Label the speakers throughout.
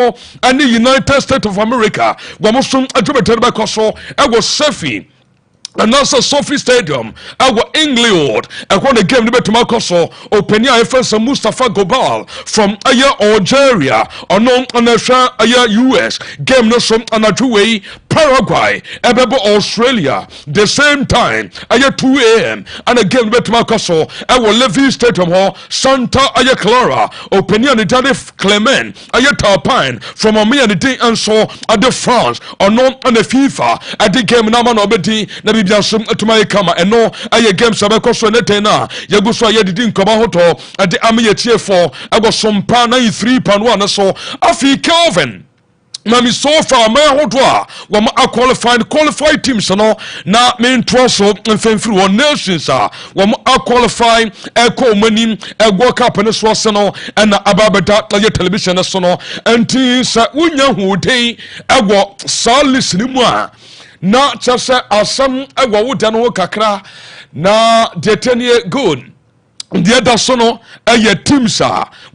Speaker 1: and the United States of America. Wamusum Ajubetelba Koso, I was Sefi. And also Sophie Stadium, our England, and when the game to Makoso, Openia FS Mustafa Gobal from Algeria, or non on the US, game no some Anatuwe, Paraguay, Ebebo Australia, the same time, 2 a.m. and a game to Makoso, our Levy Stadium Hall, Santa Clara, Openia Nitali Clement, Talpine, from Omia and so at the France, or non on the FIFA, at the game Naman Obedi, Biasum atuma kama eno aye game sabeko so netena yaguso aye didi nkoma hoto ade amye tiefo ego Sompa 93.1 so afi Kelvin Mami so far my hodwa wa ma qualified teams no na me so mfemfiri won nations wa ma qualify eko manim ego cup ne so se no na ababeda ya television so no enti sa unya hudei ego salis ni mu a na chase asam ewo woda no kakra na detenie good the other sono teams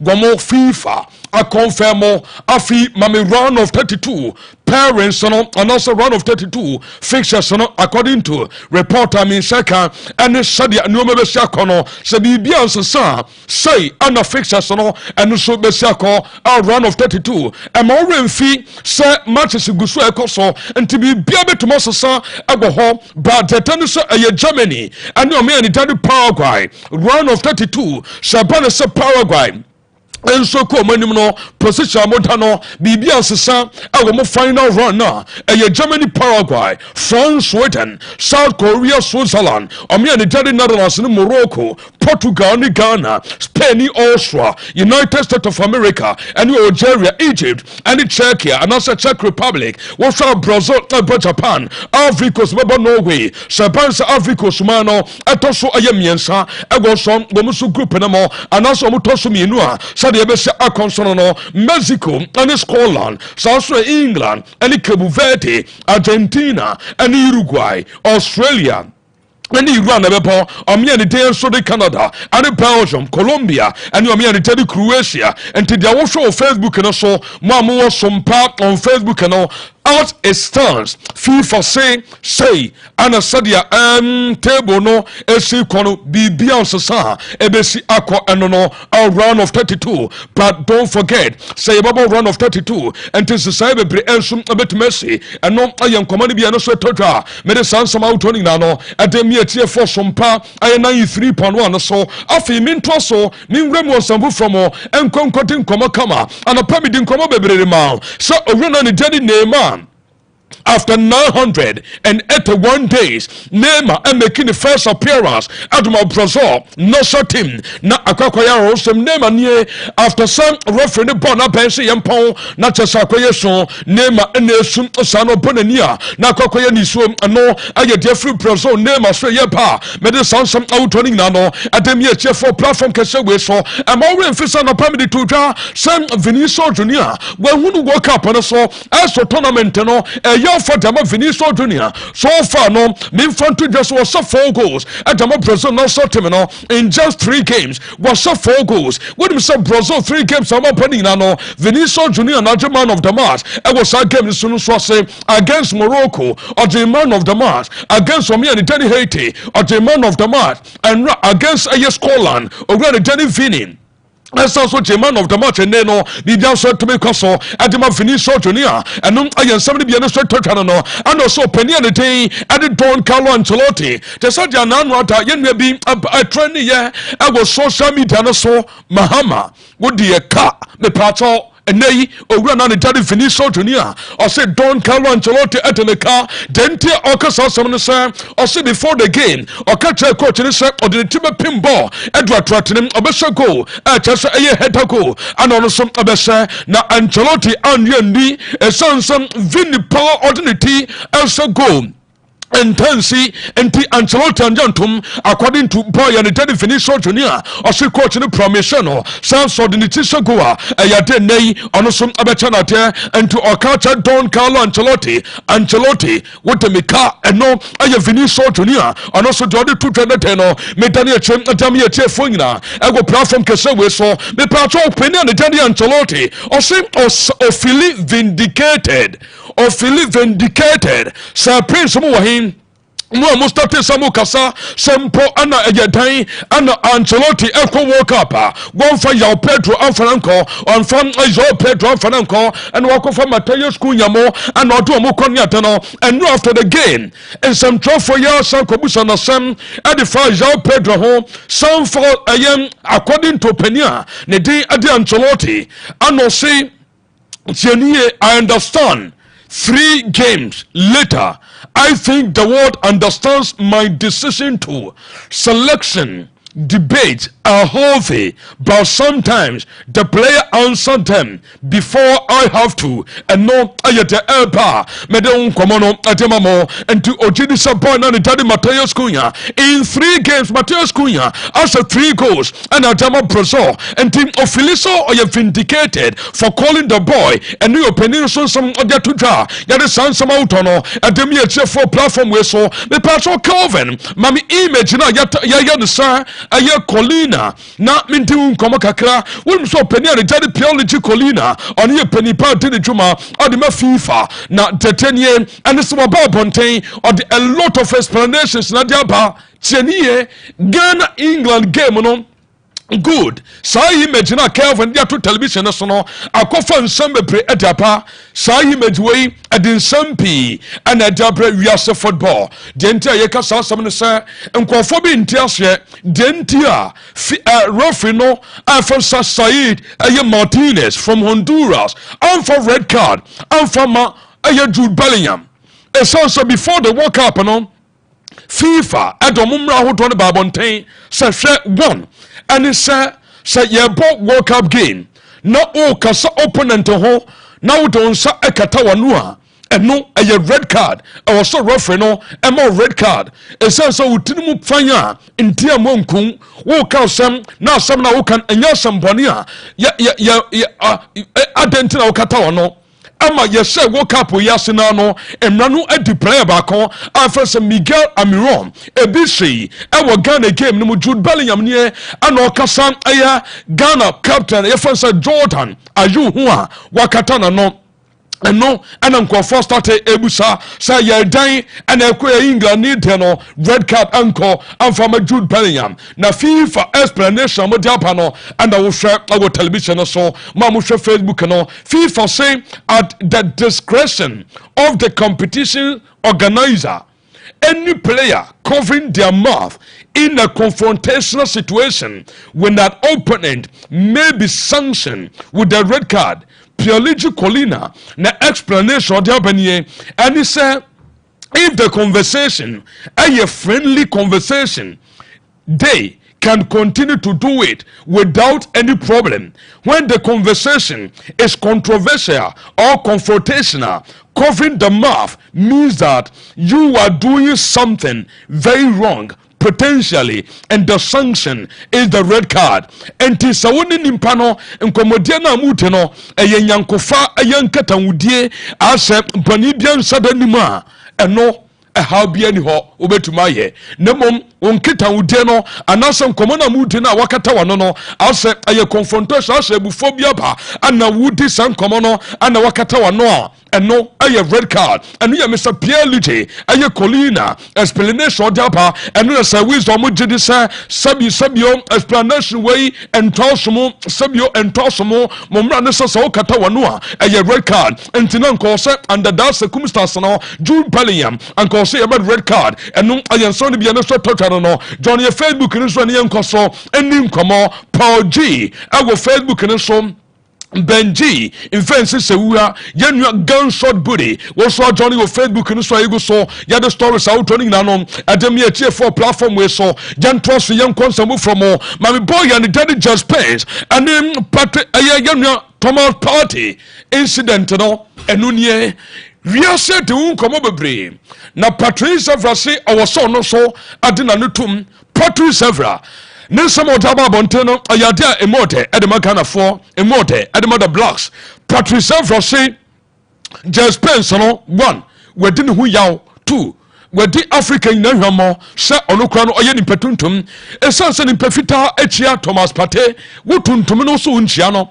Speaker 1: gomo FIFA a confirm afi mame round of 32 parents and also round of 32 fixtures according to reporter min shaka and sadia no me be shakono se bibia nsa say and fixtures and so be shako round of 32 am already say matches gusu ekoso nti bibia betumo sesa ego ho but the tennis Germany and no me and Paraguay round of 32 Shabana se Paraguay and so come when no position modano bibia sesa mo final run na Germany, Paraguay, France, Sweden, South Korea, Switzerland, the Netherlands, Morocco, Portugal, Ghana, Spain, Austria, United States of America, and Algeria, Egypt, and Czechia, and also Czech Republic, also Brazil, Japan, Africa, Norway, Sabansa, Africa, Sumano, Atoso Ayamiensa, Agoson, Gomusu Group, and also Mutosu Minua, a consono Mexico and Scotland, South England and Cabo Verde, Argentina and Uruguay, Australia. And Iran, the so the Canada, and Belgium, Colombia, and the Croatia, and to the also Facebook and also Mamu Sompa on Facebook and all. Out a stance, FIFA say, and a sadia table no, esi kono bibian sasa, ebesi aqua and no, our round of 32. But don't forget, say about round of 32, and to society be ensum a bit messy, and no, I am commanding be an also toja, made a son some out turning nano, at the mere tier for Sompa, I am 93.1 or so, afi min toso, min remo sambu from and concoting koma, and a permitting koma baby mal, so a run on a daddy name man. After 981 days, Neymar making the first appearance at Brazil, no shot him. Na akwakwaya rosem Neymar nie after some referee born up and say yampon na chasakwaya so Neymar enesum sano bonania na akwakwaya niso no aye defree Brazil Neymar so yepa me de some out turning na no ademie che for platform kese we so am already fisa na pamidi to dwa some Vinicius Junior when hunu World Cup no so as tournament no for Dama Vinicius Junior. So far, no, Minfantu just was 4 goals. At Dama Brazil, no so terminal in just 3 games. Was 4 goals. When we saw Brazil 3 games, I'm opening now. Vinicius Junior, not the man of the match. I was a game against Morocco, or the man of the match. Against Omia and Danny Haiti, or the man of the match. And against Scotland, or Danny Vinny. That's also the man of the match, and then the down to make also at the Vinicius Junior, and I am somebody be an straight no, and also Penny and the day added Don Carlo Ancelotti. The Sadia Nanwata, yen may be a trend here. I was social media, so Mahama would be a car, the patrol. And nay, run on the daddy Vinicius Junior. Or say Don Carlo Ancelotti at the car, then tear Ocasa someone say, or say before the game, or catch a coach in the set or the team pinball, Edward Trattenham, a better goal, just a year head goal, and on some Abessa, now Ancelotti and Yendi, a son, some Vinny power ordinary, also goal. intensi enti Ancelotti anjantum according to boy and the definition junior or she coach no promission or sans ordination goa ya de nei ono som abechana te into our culture Don Carlo Ancelotti what the meka eno aye Vinicius junior ono so de two trend no me Daniel chem atam ye tie fonyina ego platform kese we so me patcho opinion the Daniel Ancelotti or say or feel vindicated sir prince mo wahin no mo start samu kasa sempo ana ejedan ana Ancelotti ekwo World Cup gon fa yaw Pedro Anfananko on fam Joao Pedro Anfananko and wako fa Mateus Kunyamo and odo mo konyata no and after the game and some trophy ya san kobusa na sam edify Joao Pedro ho some for according to Penia ne din ade Ancelotti ano say I understand 3 games later, I think the world understands my decision to selection. Debates are healthy, but sometimes the player answer them before I have to. And no, I get the elpa. Medon Komono Atemamo and to Ojidi Sabon and Daddy Mateus Cunha. In 3 games, Mateus Cunha after 3 goals and Adama Brazil and team of Filiso or you vindicated for calling the boy and new opinion so some other to draw. Yada San Samautono and the mere for platform we saw the Pastor Calvin. Mami image na ya the sir. Aye Colina na minti unkomo kakra won so peni ani tadi theology Colina oni peni pa tini juma odi ma FIFA na tetenye and so ba bonten odi a lot of explanations na dia ba tienie Ghana England game no good saa image na Kelvin dia to television so no akofa nsam bebre edapa saa image wey edin sampi and edabra wiase football de ntia ye ka saa sam no say nkofo bi ntia hye de ntia referee no Alfonso Said Martinez from Honduras and for red card and for Jude Bellingham so before the World Cup no FIFA edomumra hodo ne babonten say one and it say ye bought World Cup game no o kasa opponent ho now don't sa ekata wanu and no a red card or so referee no e more red card it says so utinimu fanya ntia monkun wo ka sam na sam na wo kan enya samboni a ya adentina wo kata wono ama yese World Cup yasina no emra no adi player baako afese Miguel Amiron ebisi ewo Ghana game no Jude Bellingham ne ana okasa aya Ghana captain yefese Jordan ayu ho a wakata na no no and uncle first started ebusa say ya dan and England need no red card uncle and from Jude Bellingham na FIFA explanation mo dia no and I will share our television so mamu share Facebook no FIFA say at the discretion of the competition organizer any player covering their mouth in a confrontational situation when that opponent may be sanctioned with the red card. Pioligi Colina na explanation de abanye and he said if the conversation a friendly conversation they can continue to do it without any problem. When the conversation is controversial or confrontational, covering the mouth means that you are doing something very wrong potentially, and the sanction is the red card. And tisawoni nimpano nkomodia na mute no eyenyankofa eyankata wudie ase banibian sadanima eno how be any ho obetuma ye nemom onkita wudie no anasem komona mute na wakata wano no ase eye confrontation ase bufobia ba ana wudi san komono ana wakata wano and no a red card and we are Mr. Pierre Lute a Colina explanation dapa and we say wisdom jidisa sabio explanation way and tosomo sabio and tosomo momra nessa so kata wanua a red card and tinan cause under that circumstance no Jude Bellingham and cause about red card and no I am sorry be another total no join your Facebook and so any nkoso any nkomo Paul G our Facebook and so Benji in fences sewua yenua gunshot booty wo so johnny wo Facebook no so ego so ya the stories out running na no adem ye tie for platform we so jan trust yen konsam from mami boy and daddy just pays and then pat yenua Thomas Partey incident no enu nie wiase de unkomo bebre na Patrice Evra se owoso no so ade na no tum Patrice Evra ne some otaba bonte no ayade a emote edema for emote edema the blocks Patrice Evra se just pens no 1 wedin hu yaw 2 wedi Africa ina hwamo se onokra no oye nipa tuntum esanse nipa fita achia Thomas Partey wotuntum no so unchia no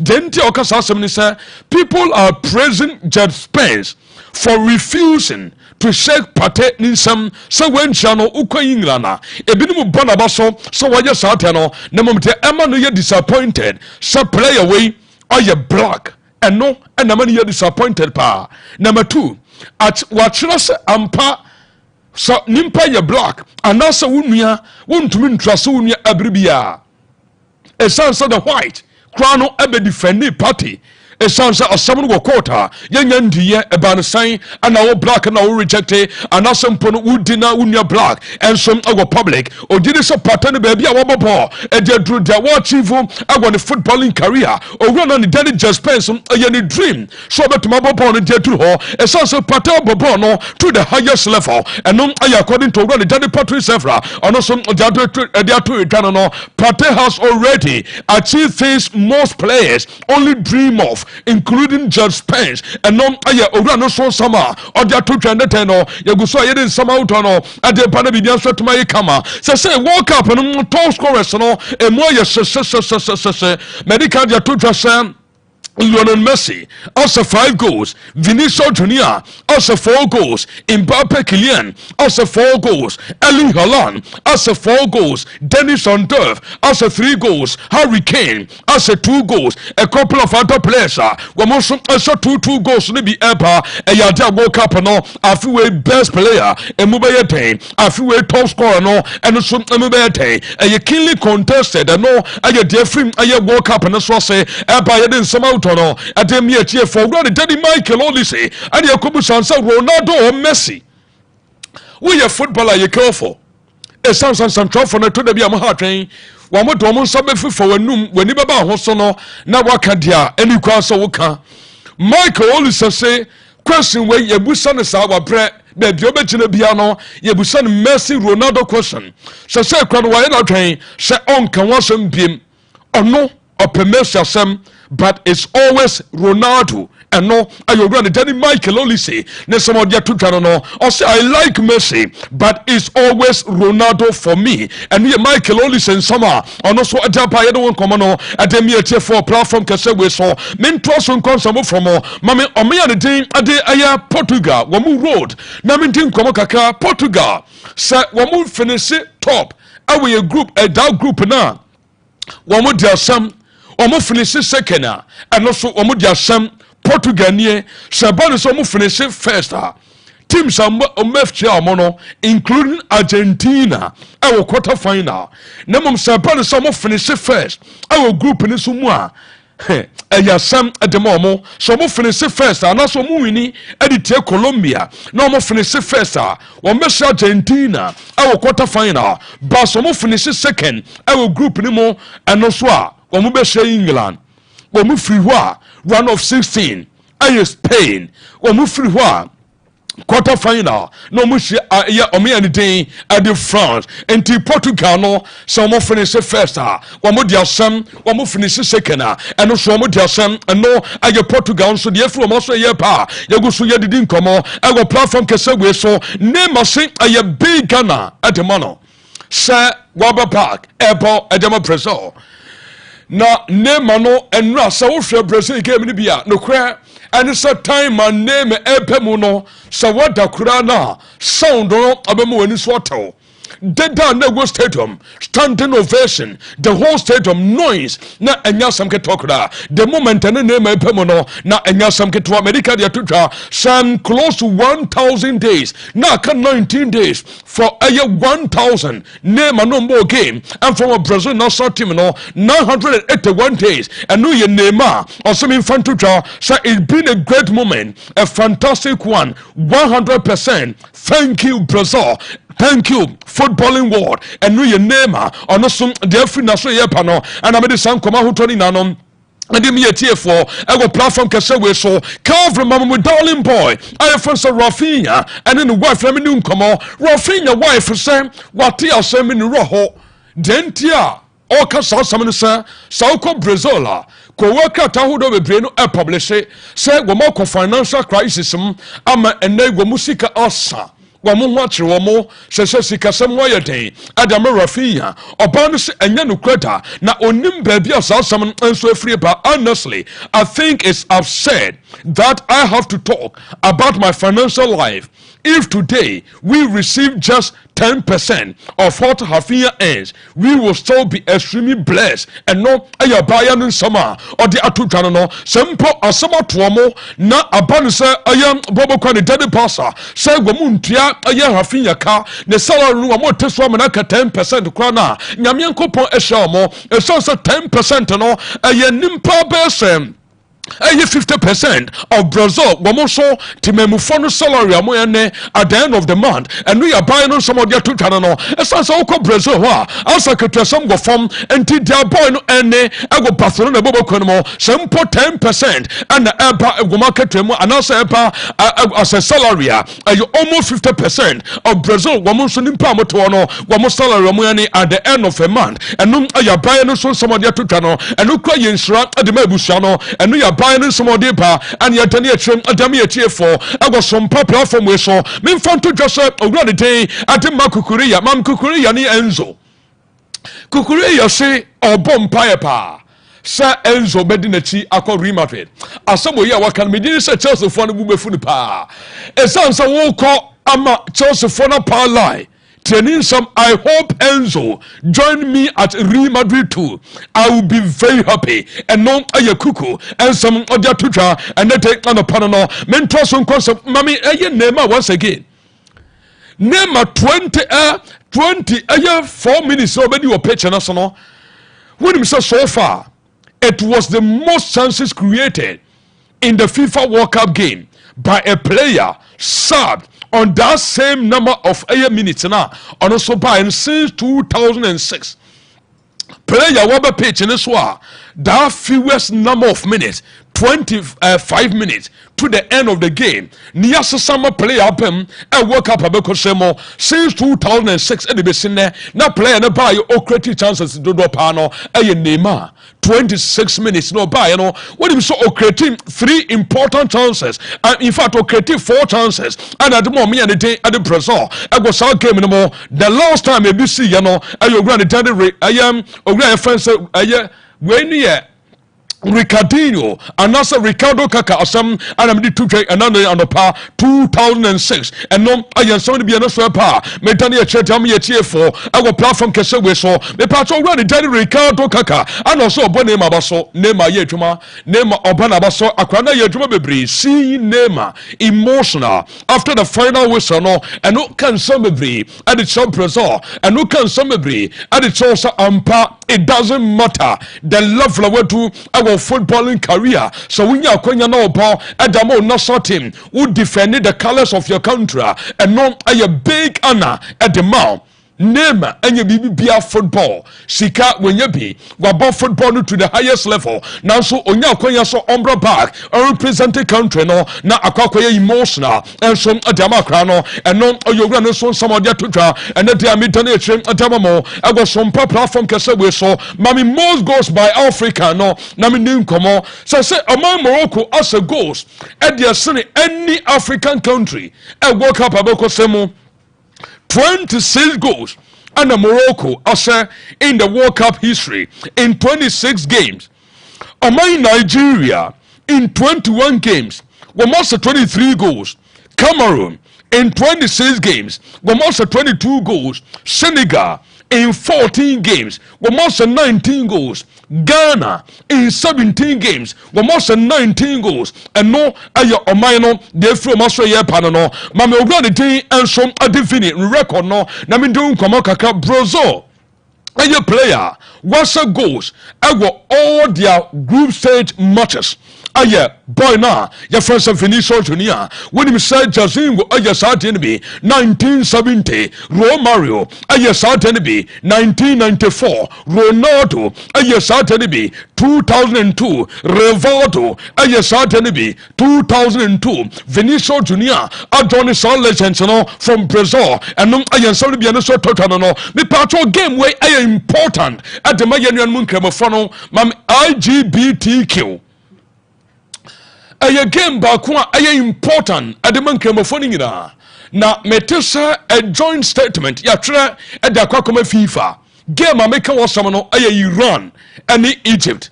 Speaker 1: denti okasa asem ni say people are praising Jed Spence for refusing to shake Partey ninsam so when chano ukwa England ebinim bonaba so waye saate no na momte ema no ye disappointed so play away oye black eno na man ye disappointed pa. Number 2 at watchra se ampa so nimpa ye black anasa wunua wontumi ntraso wunua abribia esansa the white crown ebe defend party esansa asam no quota yenya ndiye eba no san ana wo black na wo reject ana sempo no wudina wunya black ensom ago public odidi so pattern no bia wo bobo e de dru de wo achieve ago ne footballing career owura no ne Danny Just Spence ye ne dream so betuma bobo no de dru ho esansa pattern bobo no to the highest level eno aya according to owura ne Danny Patrice Evra ono so de atu etwa no Partey has already achieved things most players only dream of, including Jed Spence and non aya owura no so sama odia to twende no yeguso yede sama uto no ade pana bibia so tuma yekama say World Cup no top scorers no emo ye medical dia to twasa Lionel Messi also 5 goals, Vinicius Junior also 4 goals, Mbappe Kylian also 4 goals, Erling Haaland also 4 goals, Dennis Ondorf also 3 goals, Harry Kane also 2 goals, a couple of other players also 2 goals ni bi epa eyade World Cup no afiwe best player emubeye ten afiwe top scorer no eno so emubeye ten eye keenly contested no aye de film aye World Cup no so say epa yede nsama out no adem ye tie for God Daddy Michael Olise and Yakubu Sansa Ronaldo or Messi. We a footballer you care for. E san trophy na to da bia mo ha twen. Wa mo do mo nsa befi for wanum wani baba ho so no na waka dia eni kwa so woka. Michael Olise say question we yebusa ne sa wa bre be bi obegina bia no yebusa ne Messi Ronaldo question. So say kwa no wa ye na twen se onka wasem biem. Ono opemesha sem but it's always Ronaldo and no ayo run Danny Michael Olise ne some of to no or say I like Messi but it's always Ronaldo for me and me Michael Olise in summer and also adapa ye don't come no adem ye tie for platform kase we so men to so come some from mame omeya ne din ade aya Portugal wo mu road na men tin come kaka Portugal say wo mu finish top awe a group a that group na wo mu dia sam omo finish second and also omo dia sam Portugal nie sabon so omo finish first teams am omefchi amono including Argentina our quarter final na mom sabon so omo finish first our group ni so mu a eya sam edemomo so omo finish first and also omo wini edite Colombia na omo finish first omo Argentina our quarter final but so omo finish second our group ni mo and also Omu be share England. Omu free wa round of 16. Aye Spain. Omu free wa quarter final. No mu share ya omi anything at the France. Enti Portugal no so omu finish first Omu dia sam omu finish second and so omu dia sam and no aye Portugal so the from also ye pa. Ye go so ye didn't come on. I go platform kese we so name say aye big Ghana at the mano. Sir Waba Park Airport Adama Preso. Na name no enra sa wo hwe Brazil game ni bia no kra and it's a time and name epemu no sa wada kura na sound no abemu wani so taw Deda Nego Stadium, standing ovation, the whole stadium noise. Na enya samke tokra. The moment ene name epemono na enya samke to America dia tutra. Some close to 1,000 days. Na ka 19 days for a year 1,000. Name a no more game. And from a Brazil national team no 981 days. And no ye nema or some infant tutra. So it's been a great moment, a fantastic one, 100%. Thank you, Brazil. Thank you, footballing world. And we your name or no some dear free national year pano. And I made the sound come out 20 nanom. and me a for our platform Kasewe so Calvary Mama darling boy. I have friends Rafinha and then the wife let me know come on. Rafinha wife for Sam what tia Sam in Roho. Dentia or Casa Samanasa, Sauko Brazola. Co-worker Tahudo be brain a publish say Wamoko financial crisis ama and they musica asa. Wamu watch wamo sika samwaya day adama Rafinha obanus enya no kweta na onim baby asasam enso free ba honestly I think it's absurd that I have to talk about my financial life if today we receive just 10% of what Rafinha earns, we will still be extremely blessed and no aya buyer in summer or the atutano no simple asama tuomo na abanse ayam bobo kwani daddy pastor say wamuntia aya Rafinha ka ne salary no mo teso na ka 10% kwa na nyame nkopon ehya mo eso 10% no aya nimpa besem 50% of Brazil, Wamoso, Timemufono salary, at the end of the month, and we are buying on some of their two channel. As I say, Brazil, as I could tell some go from and their boy no ene, I go Barcelona Bobo Conomo, some put 10%, and the Ember go market to and also as a salary, almost 50% of Brazil, Wamoso Nimpamotono, Wamos salary at the end of a month, and no, I are buying on some of their two channel, and look at the Mebushano, and we are buying some more deeper and yet any trim a dummy for I was some popular from we saw me fun to Joseph over the day at the Makukuria, Mam Kukuria ni Enzo. Kukuria say or bomb pipa. Sir Enzo Bedinachi ako Madrid. As some way what can be this a Chelsea for the Bubefunipa. A sounds a walk ama Chelsea for a power lie. I hope Enzo join me at Real Madrid too. I will be very happy. And no Ayakuku and some other tutor and they take on a panel. Mentor some concept. Mommy, Nema once again. Nema 4 minutes already your pitch national. When we saw so far, it was the most chances created in the FIFA World Cup game by a player subbed on that same number of minutes now, and also by since 2006. Player Wabba pitch in this war, that fewest number of minutes, 25 minutes to the end of the game. Niasa summer player up him and work up a Bekosemo since 2006 and the Besine. Now player no buy or creative chances to do pano a Neymar. 26 minutes no buy, what if so creating 3 important chances, and in fact creating 4 chances, and at the moment and the day at the Brazil I was out game no more. The last time I see I granted I am a grand friend when Ricardinho and also Ricardo Kaka some and I'm the 2 another on the par 2006 and no I am so to be another par Metania Chetami for our platform Kasewe so the part already daddy Ricardo Kaka and also Bonema Basso Nema Yetuma Nema Obana Basso Akwana Yetuma Bebri see Nema emotional after the final whistle no and no can somebody at its own Brazil and no can somebody at its also ampa. It doesn't matter the love to our footballing career. So when you are going to about Adamo Nassau team who defended the colors of your country and not a big honor at the mouth. Name and you be football. Sika when you be wabo football to the highest level. Now so onya konya so umbra back or represent the country no na akwakoye emotional and some adama krano and no oyogra so some of their tutra and that they are meeting adama mo I got some platform Kasewe so mami most goes by Africa no na me nim komo so say among Morocco as a goes at the any African country I woke up aboko semo 26 goals and Morocco usher in the World Cup history in 26 games. Among Nigeria in 21 games, Wamosa 23 goals. Cameroon in 26 games, Wamosa 22 goals. Senegal in 14 games, Wamosa 19 goals. Ghana in 17 games, Wamosa 19 goals. And no aya omaino de from Australia panano. Mame ogani tin and some adivini record no. Na mi do nkomo kaka Brazil. Aya player what's goals. I got all their group stage matches. aye boy na your friend some Vinicius Junior when him said Jazingo aye Saturday be 1970 Romario aye Saturday be 1994 Ronaldo aye Saturday be 2002 Rivaldo aye Saturday be 2002 Vinicius Junior Johnny Son legends no from Brazil and no aye somebody be so total no me patro game way aye important at the mayenuan mun kremofono mam LGBTQ aye game ba ko aye important at the man kremofoni nyina na metesa a joint statement ya tire e da kwakoma FIFA game ameka wasam no aye Iran and Egypt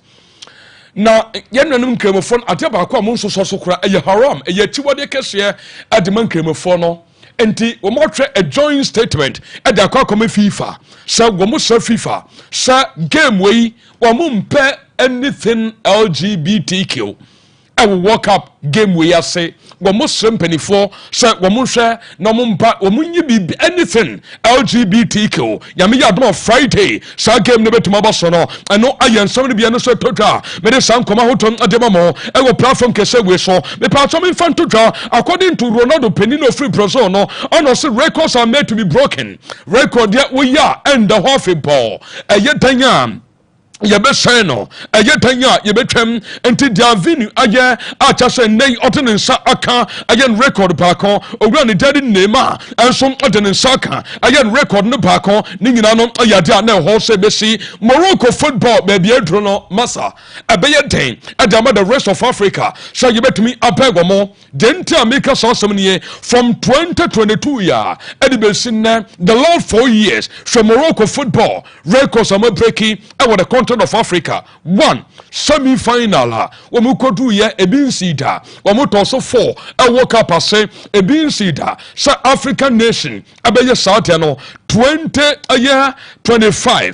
Speaker 1: na yenanum kremofon ate ba ko amonso so kora aye haram aye tiwode kese at the man kremofono enti wo mo twa a joint statement e da kwakoma FIFA sa wo mo sa FIFA sa game we wo mo mpe anything LGBTQ I will walk up game we are say we must simply for say we must share no mumpa we munyi be anything LGBTQ yami yadom Friday sa game ne betuma baso no eno ayen somebody be no so total me de san koma hoton adema mo e go platform kese we so me pa so me fan total according to Ronaldo Penino free Brazil no ono say records are made to be broken record ya we are and the half ball ayetanya yebe seno ayetanya yebe twem enti Davinu aye acha se nei otenensa aka aye record paako ogura ne daddy nema enso otenensa aka aye record ne paako ni nyina no ayade na ho se besi Morocco football baby edro no masa abeye den adama the rest of Africa so yebetumi apegomo denti ameka so asem from 2022 ya edibesi na the last 4 years from Morocco football records am breaking e what the of Africa. 1 semi-final wamukodu ye ebinsida wamutoso 4 a World Cup ase ebinsida sa African nation abeye South no 2025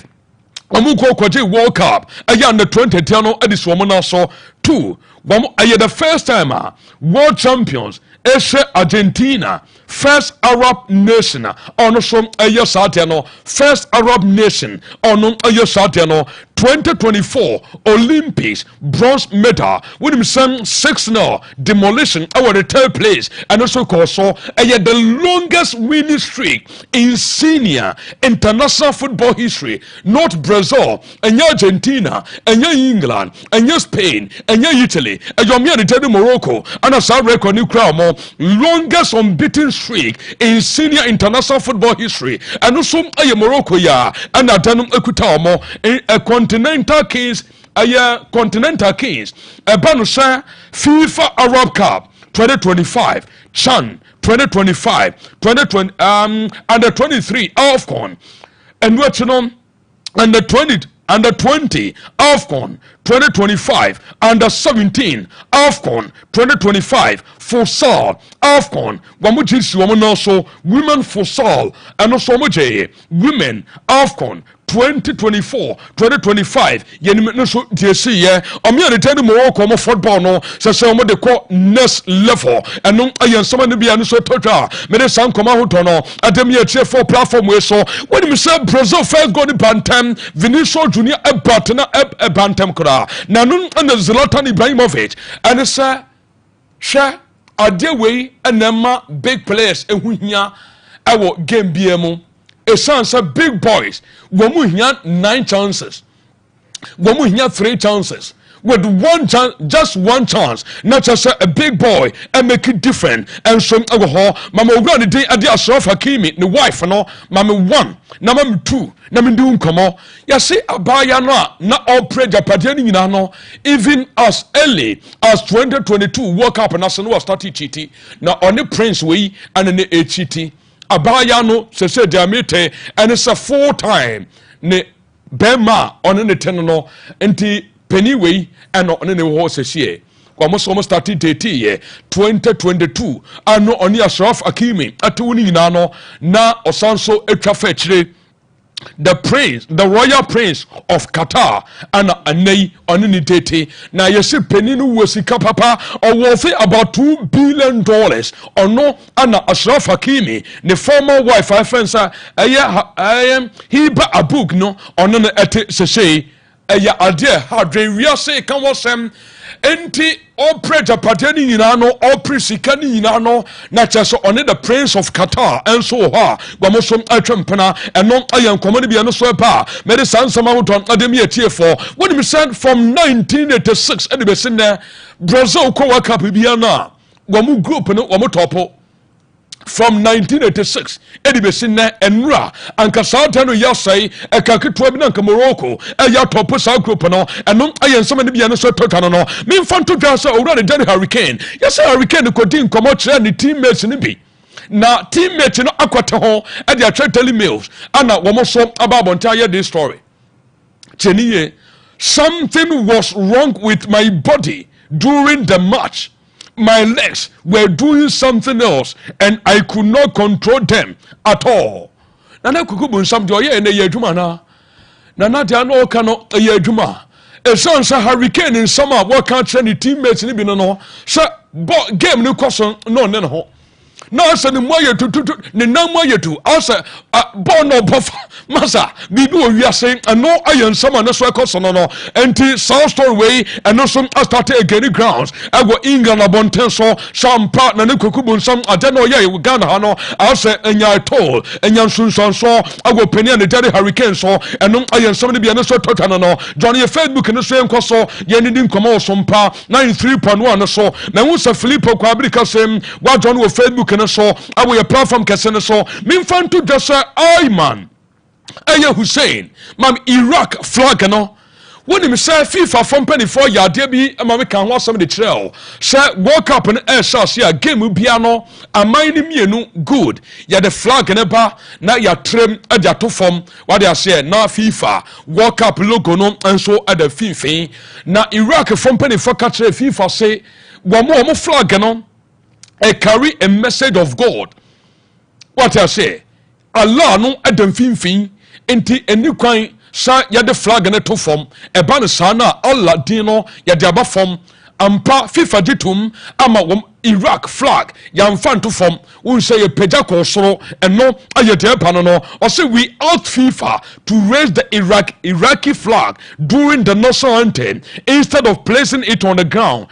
Speaker 1: wamuko kwaje World Cup aya under 20 no edis womona so 2 wamu aya the first time world champions Eshe Argentina first Arab nation ono som aya South no first Arab nation ono aya South no 2024 Olympics bronze medal with him some 6-0 demolition our the third place and also so the longest winning streak in senior international football history not Brazil and Argentina and England and Spain and Italy and the Morocco and a South record new crowd more longest unbeaten streak in senior international football history and also Morocco ya and a Danum Ekutamo a Continental Kings, Continental Kings, a Banusha FIFA Arab Cup 2025, Chan 2025, 2020 under 23 AFCON, and what's on under 20 AFCON 2025 under 17 AFCON 2025 futsal AFCON wamujisi wamunoso women futsal and also women AFCON 2024-2025 yenimene so DSC ye omia de tani Morocco mo football no se omo de ko next level eno ayansama ne bia no so total me de san koma hoto no adem ye tie for platform we so when me say Brazil first go the Bantam Vinicius Junior Ebatna Bantam kra na no na Zlatan Ibrahimovic and say hwe ade we enema big players ehuhia ewo game biemu a chance big boys womu hia 9 chances womu hia 3 chances with one chance, just one chance, not just a big boy and make it different. And so mama run the day at the Ashraf Hakimi, the wife, no, mama 1, number 2, number 2, come on. Ya see, abaya na all pray Japadiani, no, even as early as 2022, World Cup and National started cheating. Now on the Prince way and in the HT. Abaya no, se diamete, and it's a 4-time ne Bema on the tenor, and Anyway, and on any horses here. Almost started 2022. I know only Ashraf Hakimi at Nano na Osanso Etrafetri, the prince, the royal prince of Qatar, and Anei on any date. Now you see Peninu was papa or worth about $2 billion or no Anna Ashraf Hakimi, the former wife I fancy I am he but a book no on an ete se eya ade hadwe wiase kan wosem enti opera Japan ni nyina no opera sika ni nyina no na cheso one the prince of Qatar enso ho gwamosom atwempena eno ayan komone bia no so pa me de sansama woton adem ye tie for when me sent from 1986 ade be sin Brazil ko World Cup bia na gwamu group no wo topo from 1986 edibesi na enra anka saata no yasai ekaketwa bi na nka Morocco ya top sa group no eno ayensoma ne bia no so totano no me mfanto dwa sa owura ne Danny Hurricane yasa Hurricane ko din komo kire ne teammates ne bi na teammates no akwate ho e dia Daily Mails ana wo mo so ababonta ya this story cheniye something was wrong with my body during the match. My legs were doing something else and I could not control them at all. Nana kukubu nsam de oye na ye adwuma na. Nana de ano ka no ye adwuma. E so Hurricane in summer what can train the teammates ni bi no. So game ni koso no ne ho. Na asa ni moye tutu ni na moye tu asa ball no bofa masa bibi o wiase no ayen sama na so ekoso no enti South Story way and no some started again grounds agwo England abonten so Sompa na ne kokubu nsam ade no ye Ghana ha no asa enya toll enya sunsun so agwo penia ne Danny Hurricane so eno ayen sama ne bia ne so totano no Johnny Facebook ne so enkoso ye ne din komo Sompa 93.1 no so na wu sa Filippo kwa America sem wa John wo Facebook ne so awo ye platform kese ne so memfanto dwasa ai man Aya Hussein mam Iraq flag no when him say FIFA from penny for ya de bi ma me kan ho asem de kire say World Cup no chance ya game bia no aman ni mienu good ya the flag ne ba na ya trem adia to form what they say na FIFA World Cup logo no enso at the FIFA na Iraq from penny for catch FIFA say wo flag no carry a message of God. What I say Allah no adam finfin enti eni kwan sa ya de flag na to form e ba no sa na Allah din no ya de aba form ampa FIFA ditum ama Iraq flag ya mfa to form un say ye peja ko soro eno aye de pa no or say we out FIFA to raise the Iraqi flag during the national anthem instead of placing it on the ground.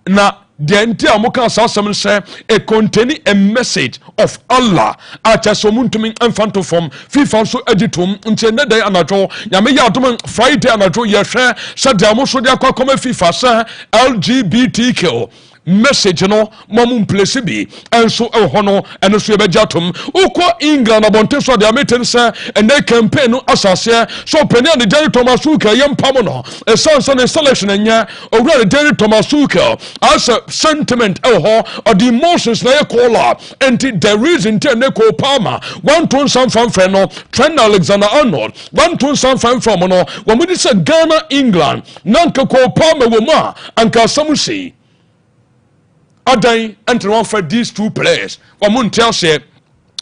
Speaker 1: Na the entire Moka Sasam say a containing a message of Allah at a somuntuming and phantom from FIFA so editum until the day anajo Yamaya Duman Friday anajo Yasha Sadamoso Diakwa come FIFA say LGBTQ message no mamum place bi enso hono eno so ebejatom ukwa England abonte so dia meten say and they campaign no asase so penia de Jerry Thomas Tuchel yempam no e sansan installation enya owura de Jerry Thomas Tuchel as a sentiment ho or the emotions na call up and the reason te ne ko Palmer one ton some from no Trent Alexander-Arnold one ton some from no when we say Ghana England nanka ko Palmer wo ma anka samusi Adan enter one for these two players. Wamun tell say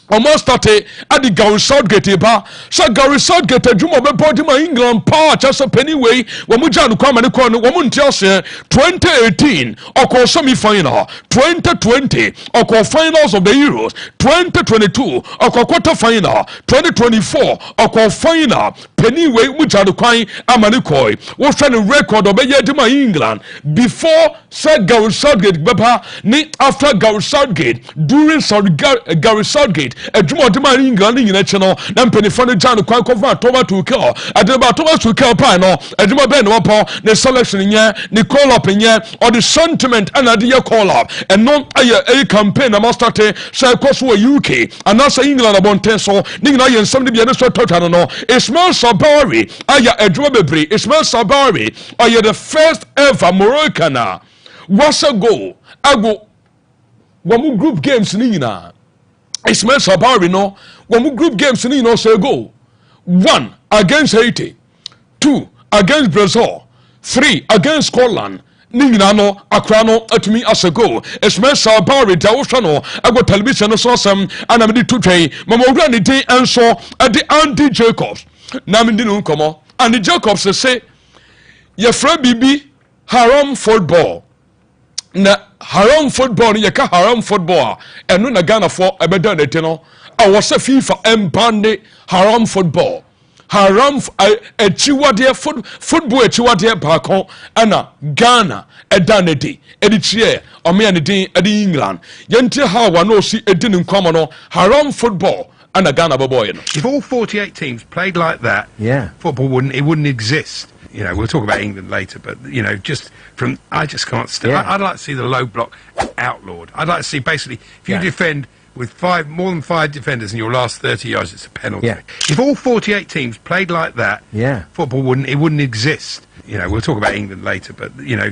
Speaker 1: almost started at the Gary Southgate ba. So Gary Southgate juma be body my England power just a penny way. Wamuja no come and corner. Wamun tell say 2018 or semi final, 2020 or finals of the Euros, 2022 or quarter final, 2024 or final. Penny way muja no kwai amanikoi. What's the record of my England before Sir Gary Southgate beba ni after Gary Southgate during Gary Southgate adwuma de man England nyina che no na mpenifo no Jan kwan kofa Thomas Tuchel adeba Thomas Tuchel pa no adwuma be no po ne selection nya ne call up nya or the sentiment and the call up and no a campaign na start say course wo UK and also England abonten so ni nyina ye nsam de bia ne so total no Ismail Sabari aya adwuma bebre Ismail Sabari are the first ever Moroccan was a goal ago wamu group games ni nyina Ismail Sabari no wamu group games ni no say go 1 against Haiti 2 against Brazil 3 against Scotland ni nyina no akra no atumi asego Ismail Sabari da wo hwa no ago television no so sam ana me di tutwei mama owura ne din enso ade Andy Jacobs na me di no komo Andy Jacobs say ye fra bibi haram football na haram football ni yeka haram football eno na Ghana for ebeda na te no awo se FIFA embande haram football haram echiwade football echiwade baako ana Ghana edanedi edichie omia ne din edi England yenti ha wa no si edi ne nkwamo no haram football ana Ghana boboy no.
Speaker 2: If all 48 teams played like that, football wouldn't exist. You know, we'll talk about England later, but you know, I just can't stand. I'd like to see the low block outlawed. I'd like to see basically if you defend with more than 5 defenders in your last 30 yards, it's a penalty. If all 48 teams played like that, football wouldn't exist. You know, we'll talk about England later, but you know,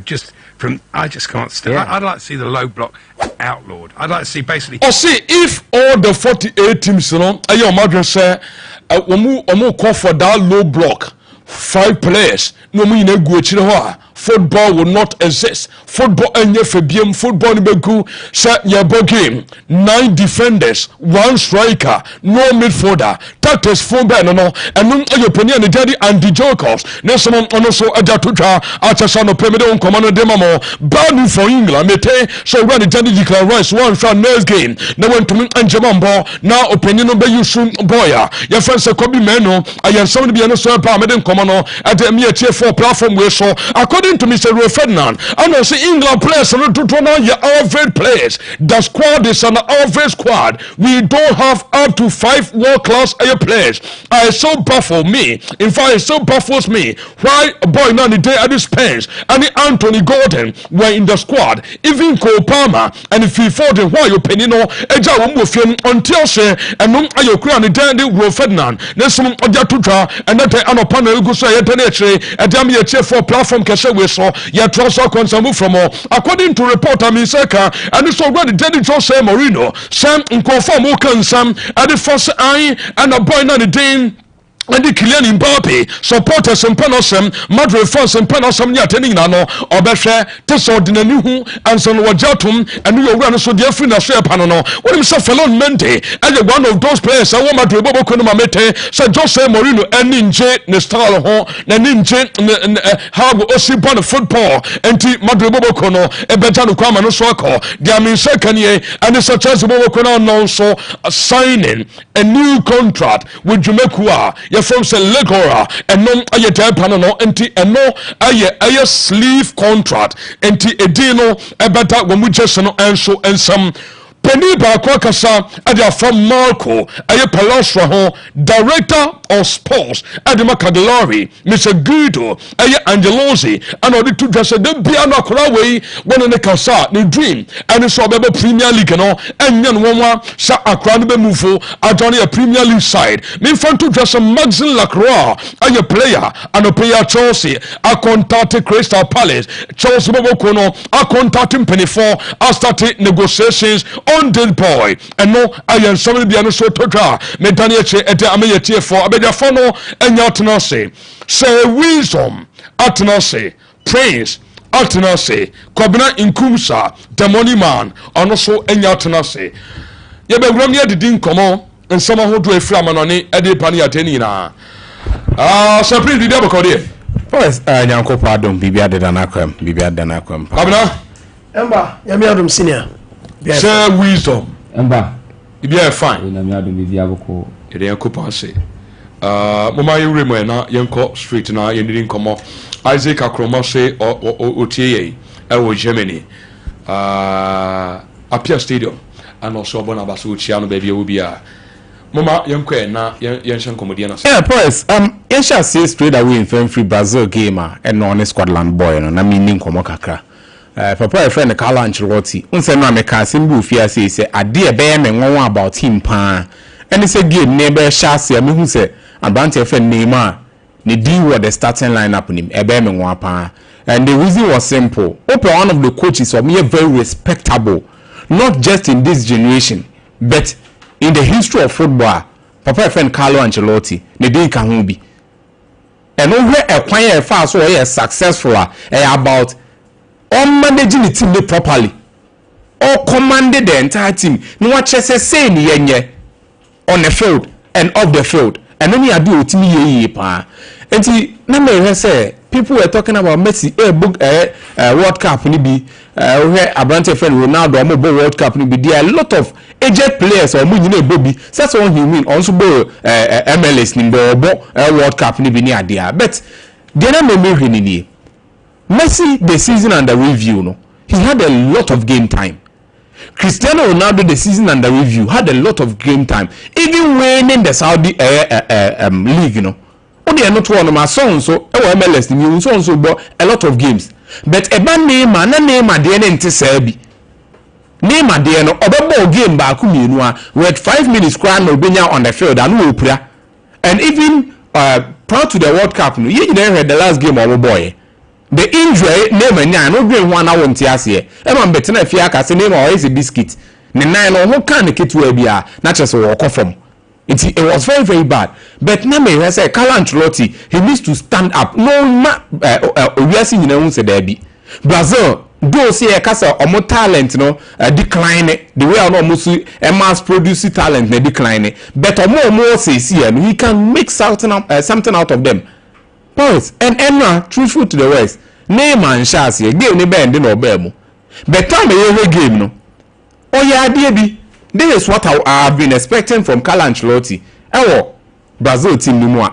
Speaker 2: I just can't stand. I'd like to see the low block outlawed. I'd like to see basically.
Speaker 1: Or see if all the 48 teams, you know, ayo madre say, omu call for that low block, 5 players, no me ne go chire football will not exist. Football enye febiem football nibeku set your game 9 defenders 1 striker no midfielder that is full ben no and your opinion the daddy and the jokers na some ono so aja totwa achasa no pemede on command dem mo bad for England mete so run the daddy declare rice one shot next game na went to anjamambo now opinion no be you soon boya your friends say kobi meno ayan some be no so pa mede command no at the me tie for platform we so according to Mr. Ferdinand, I know see England players are not your average players. The squad is an average squad. We don't have up to 5 world-class players. It's so baffles me. In fact, it so baffles me. Why a boy now the day at this Spence and Anthony Gordon were in the squad, even Cole Palmer and if he fought in why you penino eja umufian until say and no ayokra and the day Ferdinand. There's some Ojatutra and that anopana go say and damn your chair for platform can say we saw. Your transfer consumed from all. According to reporter Miseka, and it's already Denny Jose Mourinho, Sam in conform Sam, and the first eye and a boy not a dame. And the Kylian Mbappe supporters and Panosem, Madrid fans and Panosem Yateni Nano, Obeshe, Tesordinanu, and Son Wajatum, and you run so dear friend of Panono. What himself alone Mente, and one of those players, I want Madrid Bobo Kunamete, Said Jose Mourinho, and Ninja, Nestal Ho, and Ninja, how Osibon football, and Madrid Bobo Kono, and Betano Kwamano Soko, Diamin second year, and it's a chance of Bobo Kono also signing a new contract with Jumekua. You're from Legora and no aye pano no enti eno aye sleeve contract enti edino ebata when we just no enso and some penny ba kwakasa adia from Marco aye Palostra ho director of sports Adima Cagliari Mr. Guido aye Angelosi and all the two dress dem bia no akora we when ne kasa the dream and so be Premier League no enyan wonwa sa akora no be move adone a Premier League side me front to dress Maxine Lacroix aye player and a player Chelsea a contact Crystal Palace Chelsea boko no a contact penny for a started negotiations on the boy and no aye somebody bia no so totra me Daniel che ete ameye for abedafo no enya otnose say wisdom atnose praise atnose Kobina Inkumsa the money man ono so enya otnose ye be wram ye didi nkomo nsama hodo efra manone ede pani ateni na surprise didi abakode
Speaker 3: first nyanko pardon bibia de danakwam
Speaker 1: Kobina
Speaker 4: Ember yami adum senior
Speaker 1: say wisdom
Speaker 5: Ember
Speaker 1: bibia fine
Speaker 5: na mi adum bibia boko
Speaker 1: ede yankopa say mama you remo na yenko street na yeniri nkomo Isaac Akroma say otie e Germany Apia Stadium and also bona baso chiano baby obia mama yenko na yenshan komodi na
Speaker 3: yeah boys yensha say straight away in free Brazil gamer and on Scotland boy no na meaning nkomo kakra papa friend Carlo Ancelotti unse no ameka simbu fia say ade e be me won about him pa and say game neighbor shase me hu say Abante friend Neymar ne deal with the starting lineup nim ebe me nwa pa and the reason was simple open one of the coaches of me very respectable not just in this generation but in the history of football papa friend Carlo Ancelotti ne dey kan ho bi and over a kwan e fa so e successful about on managing the team properly or commanded the entire team no what say ni yenye on the field and off the field and then you do otimi ye pa enti na me he say people were talking about Messi book World Cup ni bi where Abrante friend Ronaldo omo bo World Cup ni bi. There are a lot of aged players or munyi na ebobi. That's one he win also bo MLS ni bo World Cup ni bi ni adia. But the na me hwini ni Messi the season under review no. He had a lot of game time. Cristiano Ronaldo the season under review had a lot of game time. Even winning the Saudi league, you know. Only not one of my songs so MLS ni so but a lot of games. But eba Neymar na Neymar de na nti sabi. Neymar de no obebo game ba ku mienu a with 5 minutes crown no benya on the field and we opura. And even prior to the World Cup no you heard the last game of boy. The injury Neymar nya no green one hour nti ase e ma mbete na fia ka se Neymar is a biscuit ne nan no ho kan ketu bia na chese wo kofom. It was very, very bad. But now me say Carlo Ancelotti, he needs to stand up. No we are seeing in the Brazil do see a casa or talent, decline the way no musu mass produce talent they decline. But more says here we can make something out of them. Pause and now truthful to the West. Neymar and Chelsea game ni bend no bemo. But time every game no. Oh yeah, dear. This is what I have been expecting from Carlo Ancelotti. Brazil team no more.